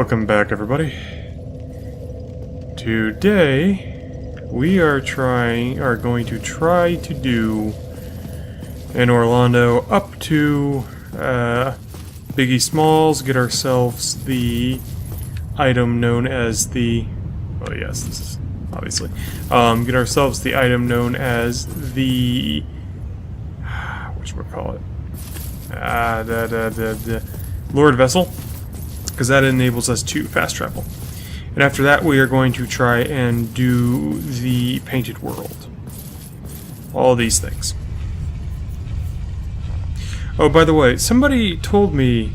Welcome back, everybody. Today we are going to try to do Anor Londo up to Biggie Smalls, get ourselves the item known as the this is obviously get ourselves the item known as the whatchamacallit, the Lord Vessel, because that enables us to fast travel. And after that we are going to try and do the Painted World. All these things. Oh, by the way, somebody told me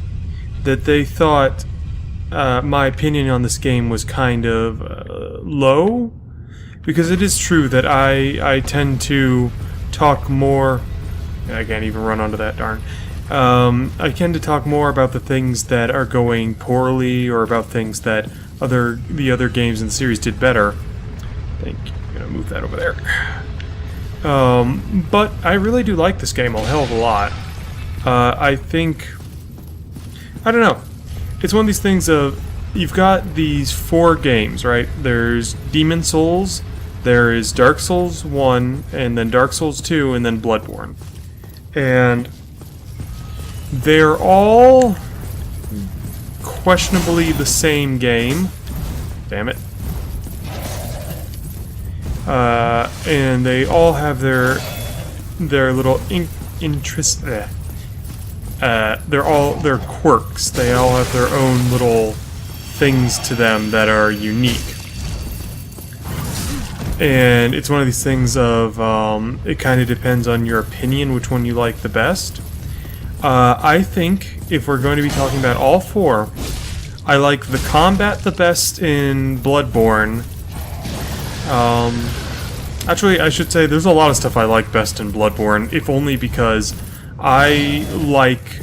that they thought my opinion on this game was kind of low, because it is true that I tend to talk more... I can't even run onto that, darn. I tend to talk more about the things that are going poorly, or about things that the other games in the series did better. I think I'm gonna move that over there. But I really do like this game a hell of a lot. I think, I don't know, it's one of these things of, you've got these 4 games, right? There's Demon Souls, there is Dark Souls 1, and then Dark Souls 2, and then Bloodborne. And they're all questionably the same game. Damn it. And they all have their little interest. Their quirks. They all have their own little things to them that are unique. And it's one of these things of it kind of depends on your opinion which one you like the best. I think if we're going to be talking about all 4, I like the combat the best in Bloodborne. Actually, I should say there's a lot of stuff I like best in Bloodborne, if only because I like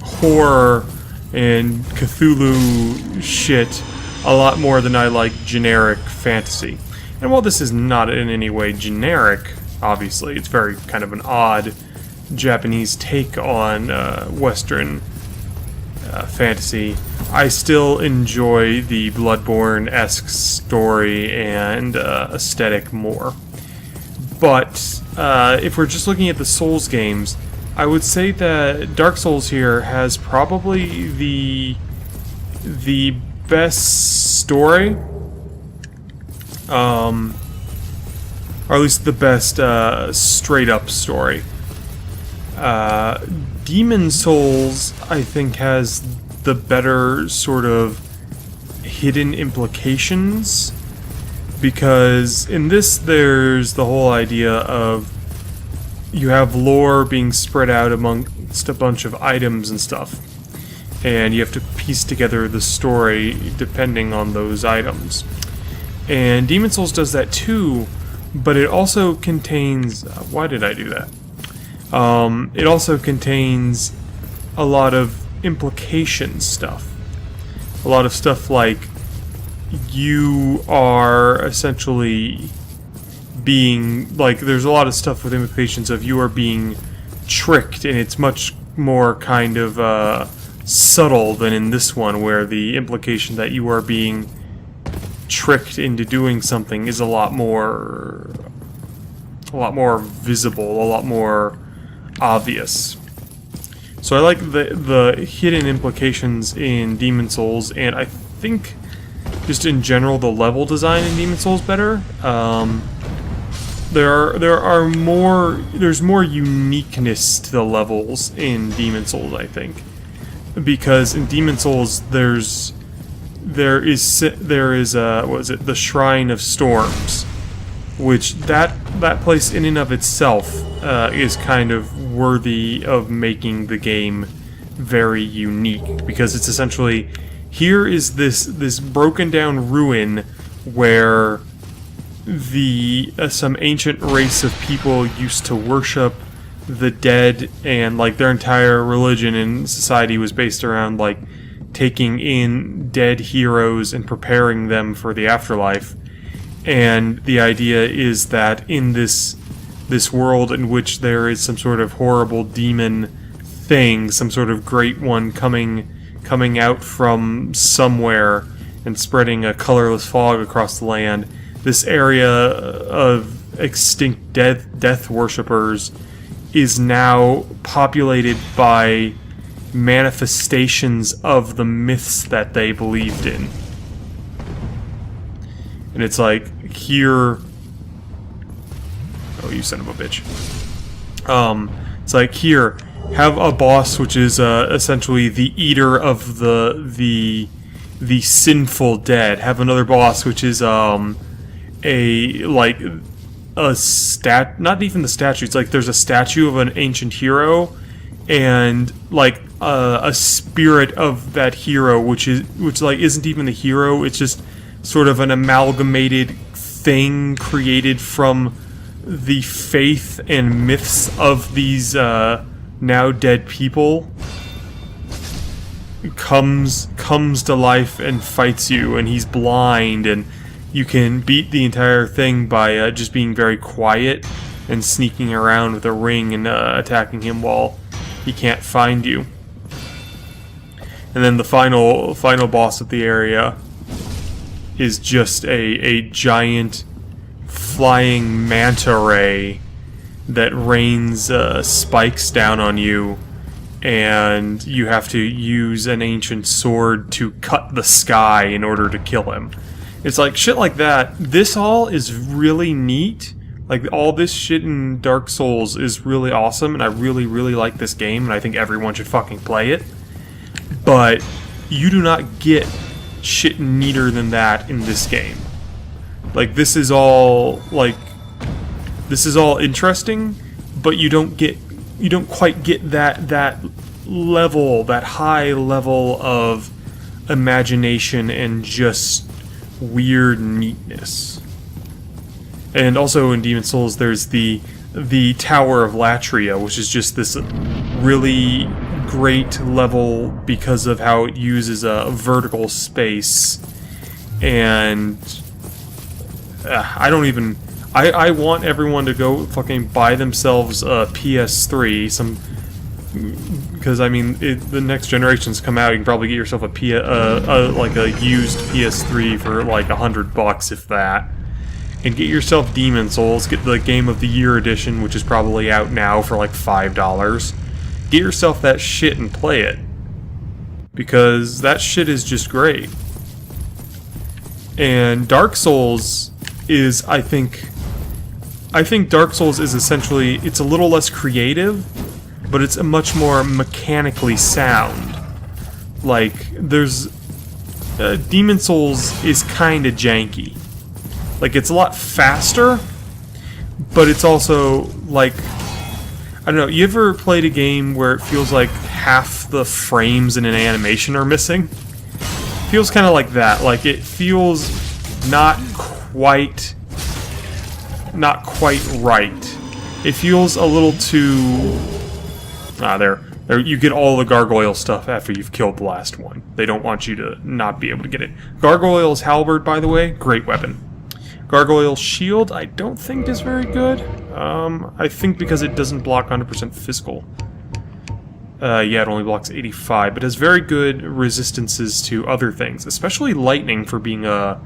horror and Cthulhu shit a lot more than I like generic fantasy. And while this is not in any way generic, obviously, it's very kind of an odd Japanese take on Western fantasy, I still enjoy the Bloodborne-esque story and aesthetic more. But if we're just looking at the Souls games, I would say that Dark Souls here has probably the best story, or at least the best straight-up story. Demon Souls, I think, has the better sort of hidden implications, because in this there's the whole idea of you have lore being spread out amongst a bunch of items and stuff, and you have to piece together the story depending on those items. And Demon Souls does that too, but it also contains... why did I do that? It also contains a lot of implication stuff. A lot of stuff like you are essentially being... like, there's a lot of stuff with implications of you are being tricked, and it's much more kind of subtle than in this one, where the implication that you are being tricked into doing something is a lot more visible, a lot more obvious. So I like the hidden implications in Demon Souls, and I think just in general the level design in Demon Souls better. There's more uniqueness to the levels in Demon Souls, I think, because in Demon Souls there is the Shrine of Storms, which that place in and of itself is kind of worthy of making the game very unique, because it's essentially, here is this broken down ruin where some ancient race of people used to worship the dead, and like their entire religion and society was based around like taking in dead heroes and preparing them for the afterlife. And the idea is that in this world in which there is some sort of horrible demon thing, some sort of great one coming coming out from somewhere and spreading a colorless fog across the land. This area of extinct death worshippers is now populated by manifestations of the myths that they believed in. And it's like, here... Oh, you son of a bitch. It's like, here, have a boss which is essentially the eater of the sinful dead. Have another boss which is not even the statue. It's like there's a statue of an ancient hero, and like a spirit of that hero, which like isn't even the hero. It's just sort of an amalgamated thing created from the faith and myths of these now dead people. Comes to life and fights you, and he's blind, and you can beat the entire thing by just being very quiet and sneaking around with a ring and attacking him while he can't find you. And then the final boss of the area is just a giant flying manta ray that rains spikes down on you, and you have to use an ancient sword to cut the sky in order to kill him. It's like shit like that. This all is really neat. Like, all this shit in Dark Souls is really awesome, and I really, really like this game, and I think everyone should fucking play it. But you do not get shit neater than that in this game. Like, this is all interesting, but you don't quite get that level, that high level of imagination and just weird neatness. And also in Demon Souls, there's the Tower of Latria, which is just this really great level because of how it uses a vertical space. And I want everyone to go fucking buy themselves a PS3. Because I mean, the next generation's come out. You can probably get yourself like a used PS3 for like $100, if that. And get yourself Demon Souls. Get the Game of the Year edition, which is probably out now for like $5. Get yourself that shit and play it, because that shit is just great. And Dark Souls is, I think Dark Souls is essentially, it's a little less creative, but it's a much more mechanically sound. Like, there's Demon Souls is kind of janky. Like, it's a lot faster, but it's also like, I don't know, you ever played a game where it feels like half the frames in an animation are missing? It feels kind of like that. Like, it feels not quite right. It feels a little too... there. You get all the gargoyle stuff after you've killed the last one. They don't want you to not be able to get it. Gargoyle's halberd, by the way, great weapon. Gargoyle's shield, I don't think is very good. I think because it doesn't block 100% physical. Yeah, it only blocks 85, but has very good resistances to other things, especially lightning for being a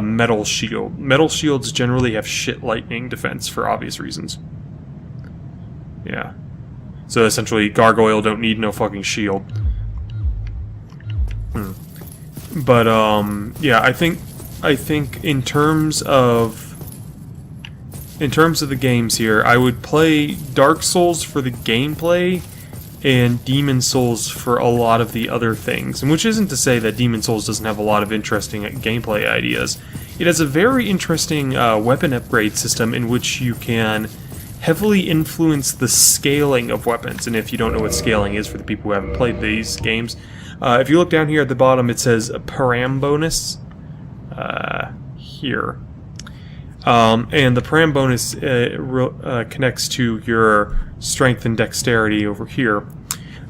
metal shield. Metal shields generally have shit lightning defense for obvious reasons. Yeah. So essentially, Gargoyle don't need no fucking shield. But, yeah, I think in terms of the games here, I would play Dark Souls for the gameplay and Demon Souls for a lot of the other things. And which isn't to say that Demon Souls doesn't have a lot of interesting gameplay ideas. It has a very interesting weapon upgrade system in which you can heavily influence the scaling of weapons. And if you don't know what scaling is for the people who haven't played these games, if you look down here at the bottom, it says param bonus. Here. And the param bonus connects to your strength and dexterity over here.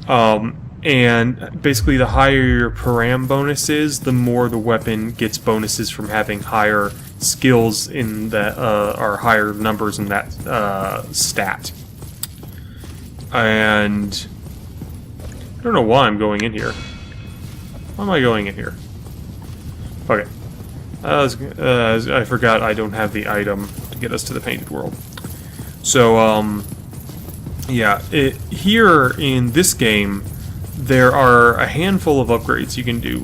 And basically the higher your param bonus is, the more the weapon gets bonuses from having higher skills in that, or higher numbers in that stat. And I don't know why I'm going in here. Why am I going in here? Okay. I forgot I don't have the item to get us to the painted world. So, yeah, here in this game, there are a handful of upgrades you can do.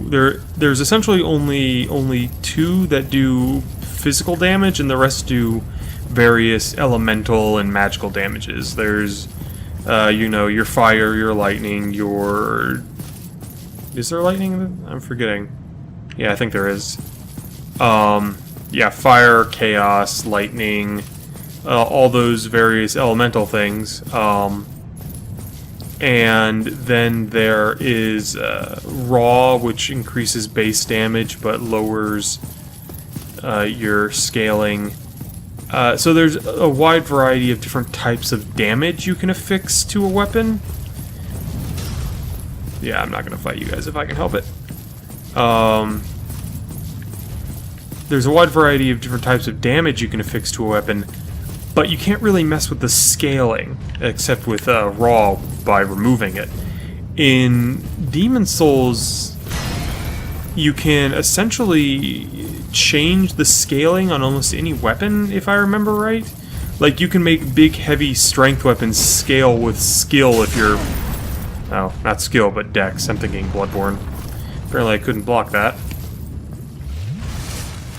There's essentially only 2 that do physical damage, and the rest do various elemental and magical damages. There's, you know, your fire, your lightning, your... Is there lightning? I'm forgetting. Yeah, I think there is. Yeah, fire, chaos, lightning, all those various elemental things. And then there is raw, which increases base damage but lowers your scaling. So there's a wide variety of different types of damage you can affix to a weapon. Yeah, I'm not going to fight you guys if I can help it. There's a wide variety of different types of damage you can affix to a weapon, but you can't really mess with the scaling, except with raw by removing it. In Demon Souls, you can essentially change the scaling on almost any weapon, if I remember right. Like, you can make big, heavy strength weapons scale with skill if you're... Oh, not skill, but dex. I'm thinking Bloodborne. Apparently I couldn't block that.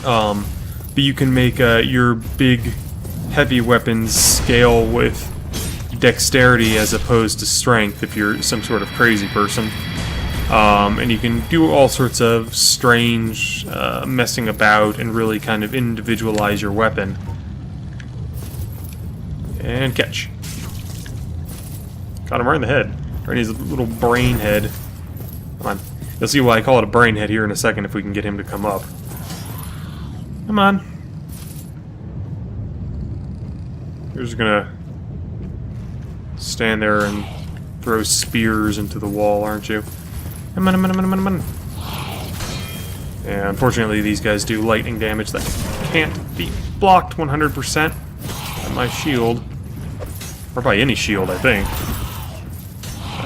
But you can make your big, heavy weapons scale with dexterity as opposed to strength if you're some sort of crazy person. And you can do all sorts of strange messing about and really kind of individualize your weapon. And catch. Got him right in the head. Right in his little brain head. Come on. You'll see why I call it a brain head here in a second if we can get him to come up. Come on. You're just gonna stand there and throw spears into the wall, aren't you? Come on, come on, come on, come on. And unfortunately, these guys do lightning damage that can't be blocked 100% by my shield. Or by any shield, I think.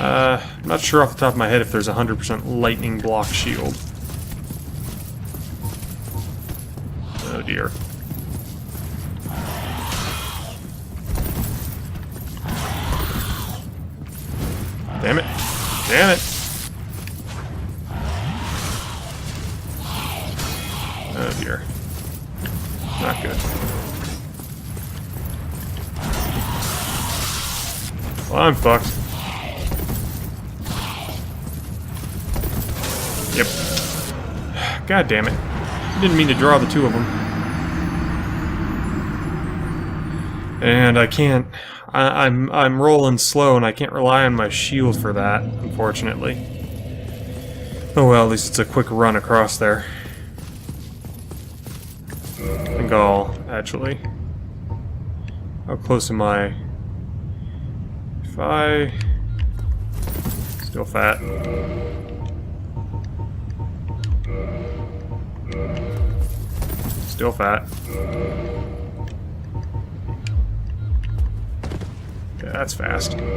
I'm not sure off the top of my head if there's a 100% lightning block shield. Oh dear. Damn it. Damn it. Oh dear. Not good. Well, I'm fucked. Yep. God damn it. Didn't mean to draw the 2 of them. And I can't... I'm rolling slow and I can't rely on my shield for that, unfortunately. Oh well, at least it's a quick run across there. I think I'll... actually... How close am I? If I... Still fat. Still fat. Okay, that's fast. Can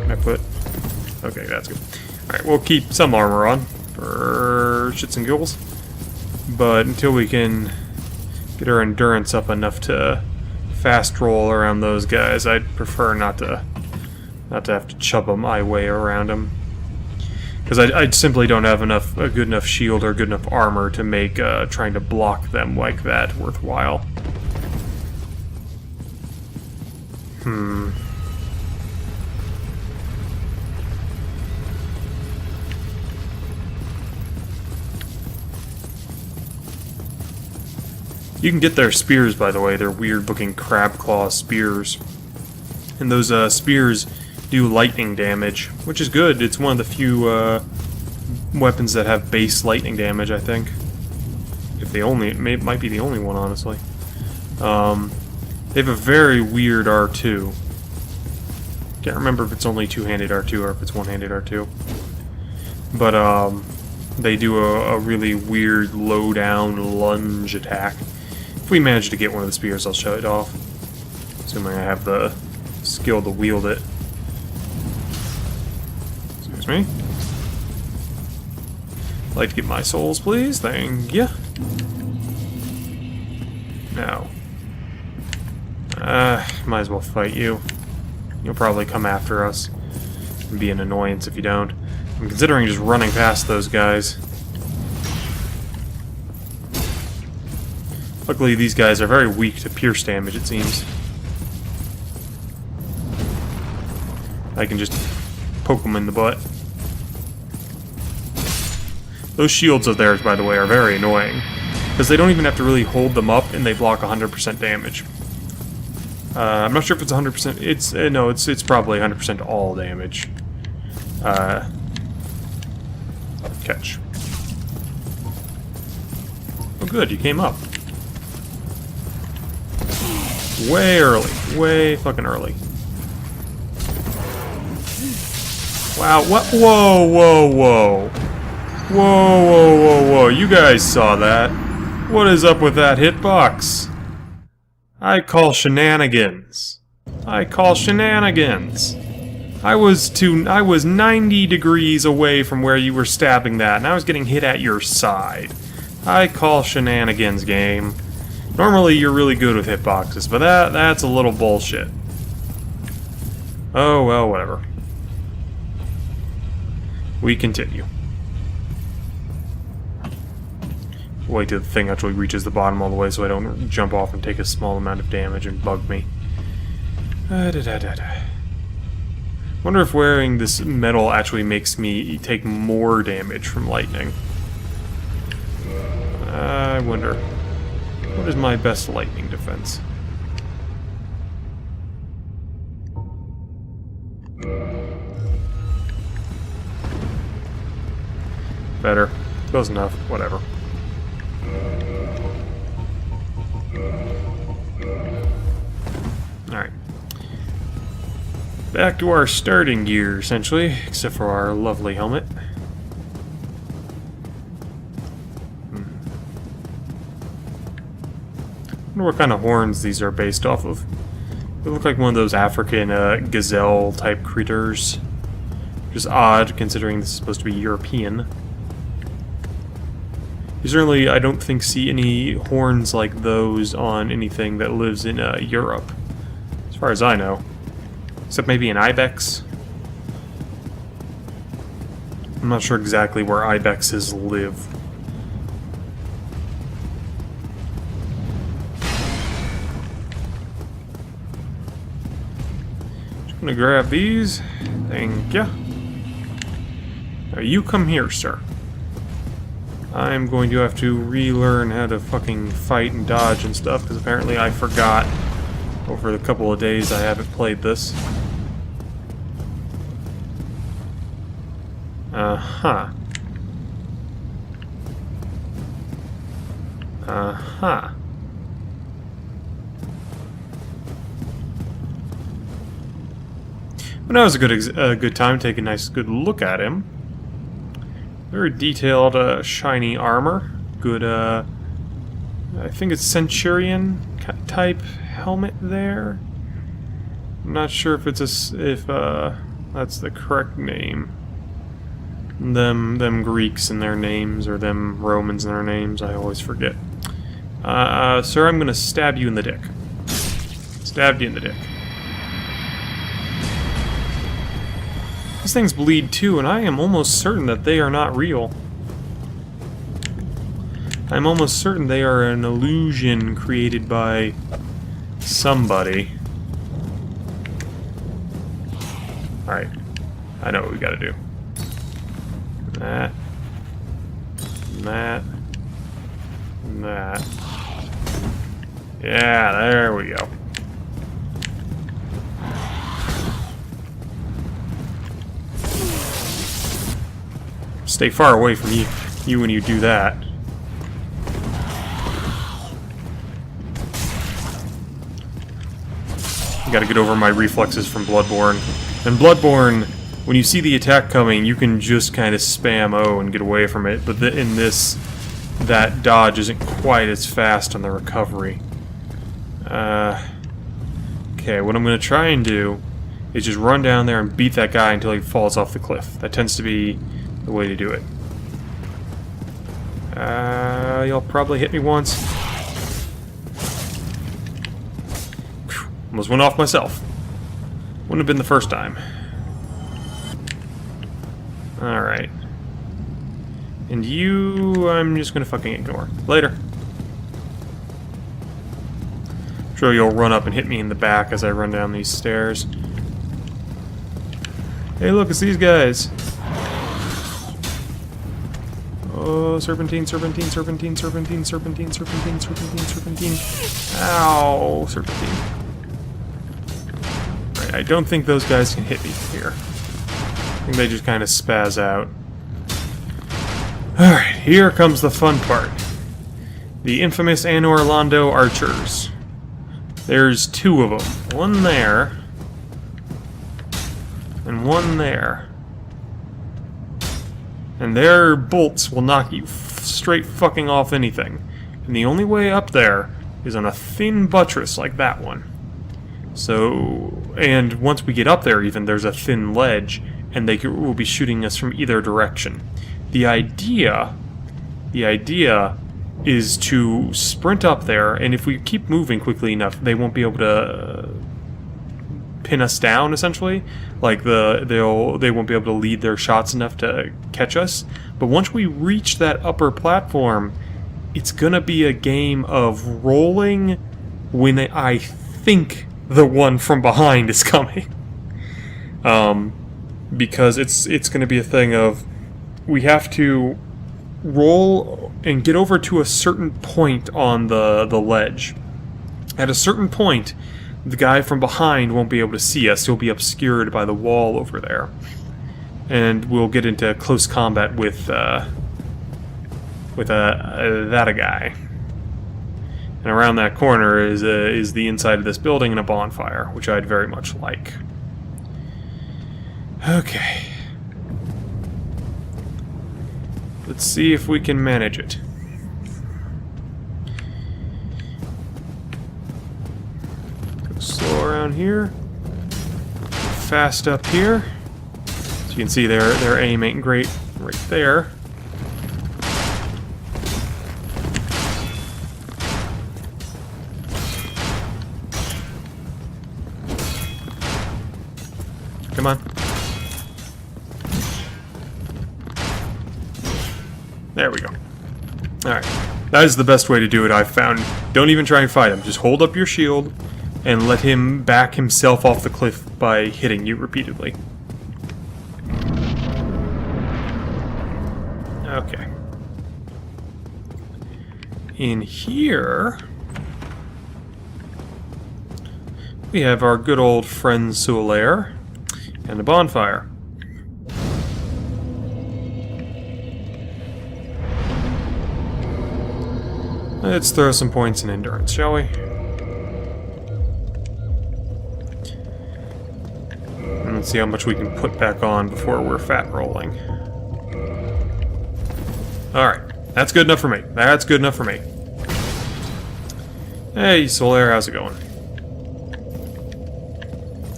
I put... Okay, that's good. Alright, we'll keep some armor on for shits and giggles. But until we can get our endurance up enough to fast roll around those guys, I'd prefer not to have to chub my way around them. Because I simply don't have a good enough shield or good enough armor to make trying to block them like that worthwhile. You can get their spears, by the way. They're weird-looking crab claw spears. And those spears do lightning damage, which is good. It's one of the few weapons that have base lightning damage, I think. If they only... It might be the only one, honestly. They have a very weird R2. Can't remember if it's only two-handed R2 or if it's one-handed R2. But, they do a really weird low-down lunge attack. If we manage to get one of the spears, I'll show it off. Assuming I have the skill to wield it. So there's me. I'd like to get my souls, please. Thank you. Now. Might as well fight you. You'll probably come after us. And be an annoyance if you don't. I'm considering just running past those guys. Luckily, these guys are very weak to pierce damage, it seems. I can just poke them in the butt. Those shields of theirs, by the way, are very annoying. Because they don't even have to really hold them up, and they block 100% damage. I'm not sure if it's 100%. It's no, it's probably 100% all damage. Catch. Oh, good, you came up. Way early, way fucking early. Wow! What? Whoa! Whoa! Whoa! Whoa! Whoa! Whoa! Whoa! You guys saw that? What is up with that hitbox? I call shenanigans. I call shenanigans. I was 90 degrees away from where you were stabbing that, and I was getting hit at your side. I call shenanigans, game. Normally you're really good with hitboxes, but that's a little bullshit. Oh well, whatever. We continue. Wait till the thing actually reaches the bottom all the way so I don't jump off and take a small amount of damage and bug me. Wonder if wearing this metal actually makes me take more damage from lightning. I wonder. What is my best lightning defense? Better. Close enough. Whatever. Alright. Back to our starting gear, essentially, except for our lovely helmet. I wonder what kind of horns these are based off of. They look like one of those African gazelle-type creatures. Which is odd, considering this is supposed to be European. You certainly, I don't think, see any horns like those on anything that lives in Europe. As far as I know. Except maybe an ibex. I'm not sure exactly where ibexes live. Just gonna grab these. Thank ya. Now you come here, sir. I'm going to have to relearn how to fucking fight and dodge and stuff, because apparently I forgot over the couple of days I haven't played this. Uh-huh. Uh-huh. But that was a good time to take a nice good look at him. Very detailed, shiny armor. Good, I think it's Centurion type helmet there. I'm not sure if it's if that's the correct name. Them Greeks and their names, or them Romans and their names, I always forget. Sir, I'm gonna stab you in the dick. Stabbed you in the dick. These things bleed too, and I am almost certain that they are not real. I'm almost certain they are an illusion created by somebody. Alright. I know what we gotta do. That. That. That. Yeah, there we go. Stay far away from you when you do that. Gotta get over my reflexes from Bloodborne. And Bloodborne, when you see the attack coming, you can just kind of spam O and get away from it, but in this, that dodge isn't quite as fast on the recovery. Okay, what I'm gonna try and do is just run down there and beat that guy until he falls off the cliff. That tends to be the way to do it. You'll probably hit me once. Whew, almost went off myself. Wouldn't have been the first time. Alright. And you, I'm just gonna fucking ignore. Later. I'm sure you'll run up and hit me in the back as I run down these stairs. Hey, look, it's these guys. Oh, serpentine, serpentine, serpentine, serpentine, serpentine, serpentine, serpentine, serpentine. Ow, serpentine. Right, I don't think those guys can hit me here. I think they just kind of spaz out. Alright, here comes the fun part. The infamous Anor Londo Archers. There's two of them. One there. And one there. And their bolts will knock you straight fucking off anything. And the only way up there is on a thin buttress like that one. So, and once we get up there even, there's a thin ledge, and they will be shooting us from either direction. The idea is to sprint up there, and if we keep moving quickly enough, they won't be able to pin us down, essentially. Like, they won't be able to lead their shots enough to catch us. But once we reach that upper platform, it's gonna be a game of rolling when I think the one from behind is coming. Because it's gonna be a thing of, we have to roll and get over to a certain point on the ledge. At a certain point, the guy from behind won't be able to see us. He'll be obscured by the wall over there. And we'll get into close combat with that guy. And around that corner is the inside of this building and a bonfire, which I'd very much like. Okay. Let's see if we can manage it. Go slow around here. Fast up here. So you can see their aim ain't great right there. Come on. There we go. Alright. That is the best way to do it, I've found. Don't even try and fight him. Just hold up your shield and let him back himself off the cliff by hitting you repeatedly. Okay. In here, we have our good old friend Solaire and a bonfire. Let's throw some points in endurance, shall we? And let's see how much we can put back on before we're fat rolling. Alright, that's good enough for me. That's good enough for me. Hey, Solaire, how's it going?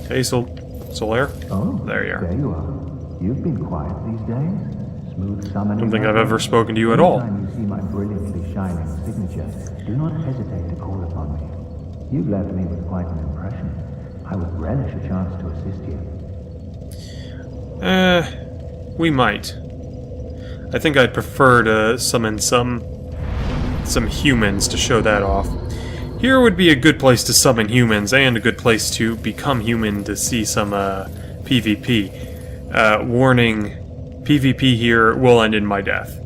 Hey, Solaire? Oh, there you are. There you are. You've been quiet these days. Smooth summoning. Don't think I've ever spoken to you at all. Anytime you see my brilliantly shining signature, do not hesitate to call upon me. You've left me with quite an impression. I would relish a chance to assist you. We might. I think I'd prefer to summon some humans to show that off. Here would be a good place to summon humans, and a good place to become human to see some PvP. Warning, PvP here will end in my death.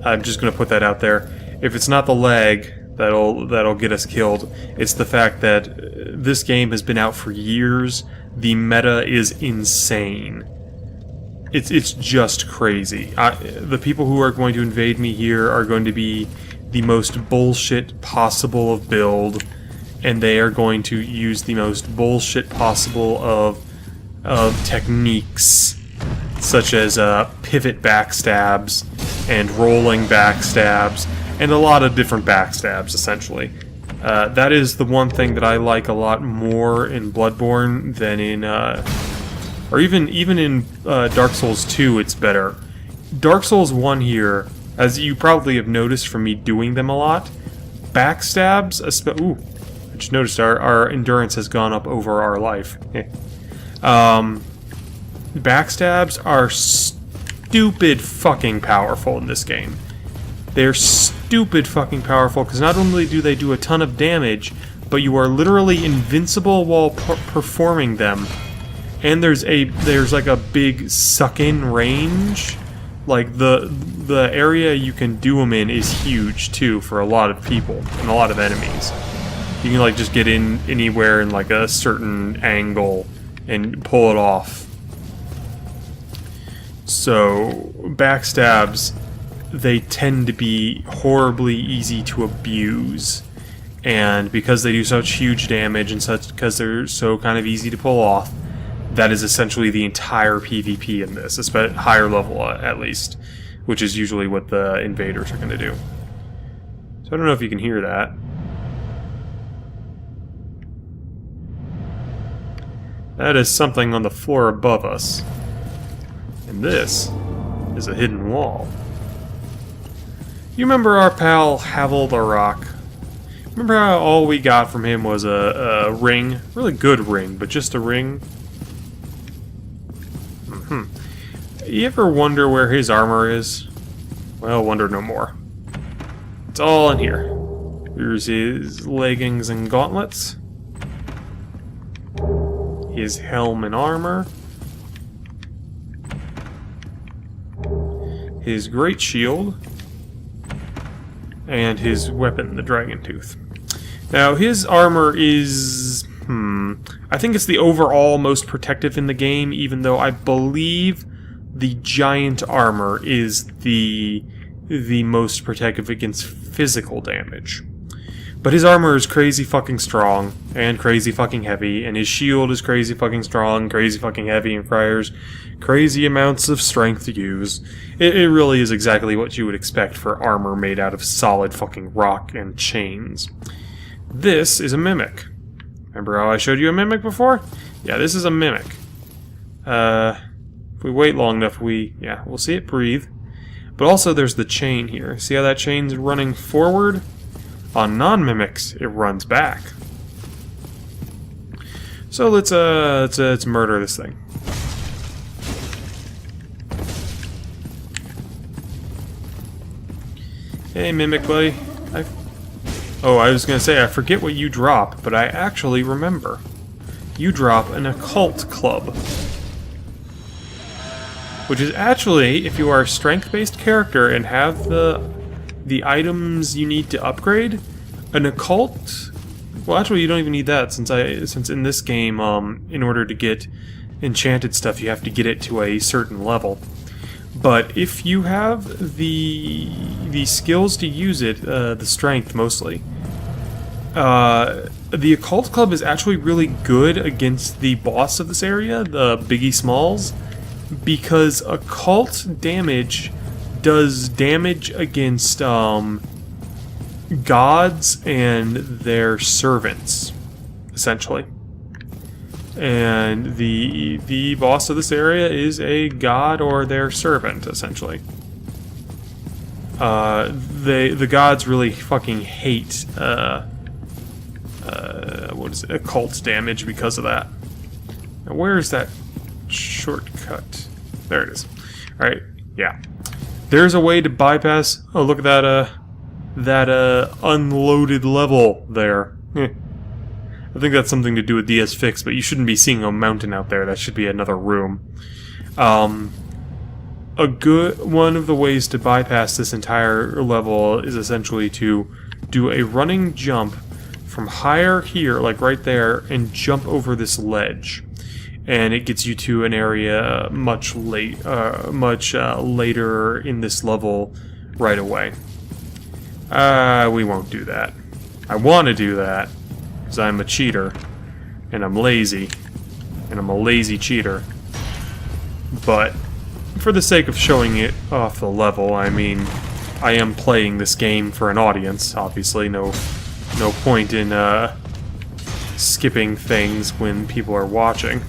I'm just gonna put that out there. If it's not the lag that'll get us killed, it's the fact that this game has been out for years. The meta is insane. It's just crazy. The people who are going to invade me here are going to be the most bullshit possible of build, and they are going to use the most bullshit possible of techniques, such as pivot backstabs and rolling backstabs and a lot of different backstabs, essentially. That is the one thing that I like a lot more in Bloodborne than in, or even in Dark Souls 2. It's better. Dark Souls 1 here, as you probably have noticed from me doing them a lot, backstabs. Ooh, I just noticed our endurance has gone up over our life. Backstabs are stupid fucking powerful in this game. They're stupid fucking powerful because not only do they do a ton of damage, but you are literally invincible while performing them. And there's like a big suck-in range. Like the area you can do them in is huge too for a lot of people and a lot of enemies. You can like just get in anywhere in like a certain angle and pull it off. So backstabs, they tend to be horribly easy to abuse, and because they do such huge damage and such, because they're so kind of easy to pull off, that is essentially the entire PvP in this, especially higher level at least, which is usually what the invaders are going to do. So I don't know if you can hear that. That is something on the floor above us, and this is a hidden wall. You remember our pal Havel the Rock? Remember how all we got from him was a ring? Really good ring, but just a ring? You ever wonder where his armor is? Well, wonder no more. It's all in here. Here's his leggings and gauntlets. His helm and armor. His great shield. And his weapon, the Dragon Tooth. Now, his armor is... I think it's the overall most protective in the game, even though I believe the giant armor is the most protective against physical damage. But his armor is crazy fucking strong, and crazy fucking heavy, and his shield is crazy fucking strong, crazy fucking heavy, and requires crazy amounts of strength to use. It really is exactly what you would expect for armor made out of solid fucking rock and chains. This is a mimic. Remember how I showed you a mimic before? Yeah, this is a mimic. If we wait long enough, we'll see it breathe. But also there's the chain here. See how that chain's running forward? On non-mimics, it runs back. So let's murder this thing. Hey, mimic buddy. I was gonna say, I forget what you drop, but I actually remember. You drop an occult club. Which is actually, if you are a strength-based character and have the items you need to upgrade, an occult... Well, actually, you don't even need that, since in this game, in order to get enchanted stuff, you have to get it to a certain level. But if you have the skills to use it, the strength mostly, the occult club is actually really good against the boss of this area, the Biggie Smalls, because occult damage does damage against gods and their servants, essentially. And the boss of this area is a god or their servant, essentially. The gods really fucking hate occult damage because of that. Now where's that shortcut? There it is. Alright, yeah. There's a way to bypass... Oh, look at that unloaded level there. I think that's something to do with DS Fix, but you shouldn't be seeing a mountain out there. That should be another room. A good one of the ways to bypass this entire level is essentially to do a running jump from higher here, like right there, and jump over this ledge. And it gets you to an area much later in this level right away. We won't do that. I want to do that, because I'm a cheater, and I'm lazy, and I'm a lazy cheater. But for the sake of showing it off the level, I mean, I am playing this game for an audience, obviously, no No point in skipping things when people are watching.